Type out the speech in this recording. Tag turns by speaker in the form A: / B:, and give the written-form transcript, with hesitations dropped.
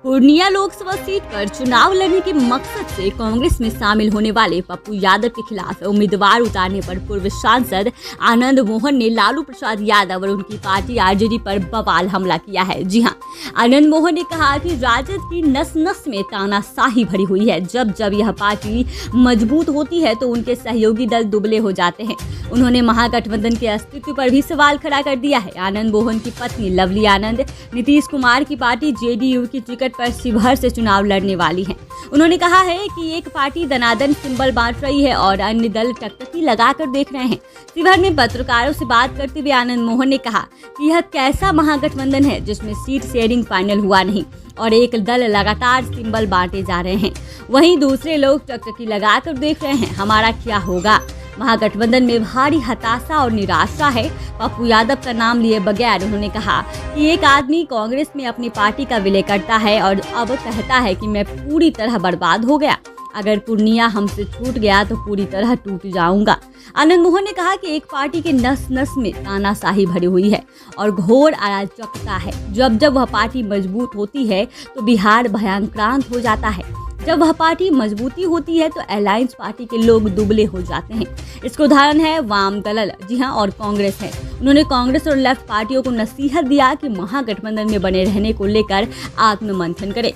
A: Purnia Lok Sabha seat पर चुनाव लड़ने के मकसद से कांग्रेस में शामिल होने वाले पप्पू यादव के खिलाफ उम्मीदवार उतारने पर पूर्व सांसद आनंद मोहन ने लालू प्रसाद यादव और उनकी पार्टी आरजेडी पर बवाल हमला किया है। जी हां, आनंद मोहन ने कहा कि राजद की नस नस में तानाशाही भरी हुई है। जब जब यह पार्टी मजबूत होती है तो उनके सहयोगी दल दुबले हो जाते हैं। उन्होंने महागठबंधन के अस्तित्व पर भी सवाल खड़ा कर दिया है। आनंद मोहन की पत्नी लवली आनंद नीतीश कुमार की पार्टी जेडीयू की टिकट पर शिवहर से चुनाव लड़ने वाली हैं। उन्होंने कहा है कि एक पार्टी दनादन सिंबल बांट रही है और अन्य दल टकटकी लगाकर देख रहे हैं। शिवहर में पत्रकारों से बात करते हुए आनंद मोहन ने कहा कि यह कैसा महागठबंधन है जिसमें सीट शेयरिंग फाइनल हुआ नहीं और एक दल लगातार सिंबल बांटे जा रहे हैं, वहीं दूसरे लोग टकटकी लगाकर देख रहे हैं। हमारा क्या होगा? महागठबंधन में भारी हताशा और निराशा है। पप्पू यादव का नाम लिए बगैर उन्होंने कहा कि एक आदमी कांग्रेस में अपनी पार्टी का विलय करता है और अब कहता है कि मैं पूरी तरह बर्बाद हो गया। अगर पूर्णिया हमसे छूट गया तो पूरी तरह टूट जाऊंगा। आनंद मोहन ने कहा कि एक पार्टी के नस नस में तानाशाही भरी हुई है और घोर अराजकता है। जब जब वह पार्टी मजबूत होती है तो बिहार भयांक्रांत हो जाता है। जब वह पार्टी मजबूती होती है तो अलायंस पार्टी के लोग दुबले हो जाते हैं। इसका उदाहरण है वाम दल, जी हां, और कांग्रेस है। उन्होंने कांग्रेस और लेफ्ट पार्टियों को नसीहत दिया कि महागठबंधन में बने रहने को लेकर आत्ममंथन करें।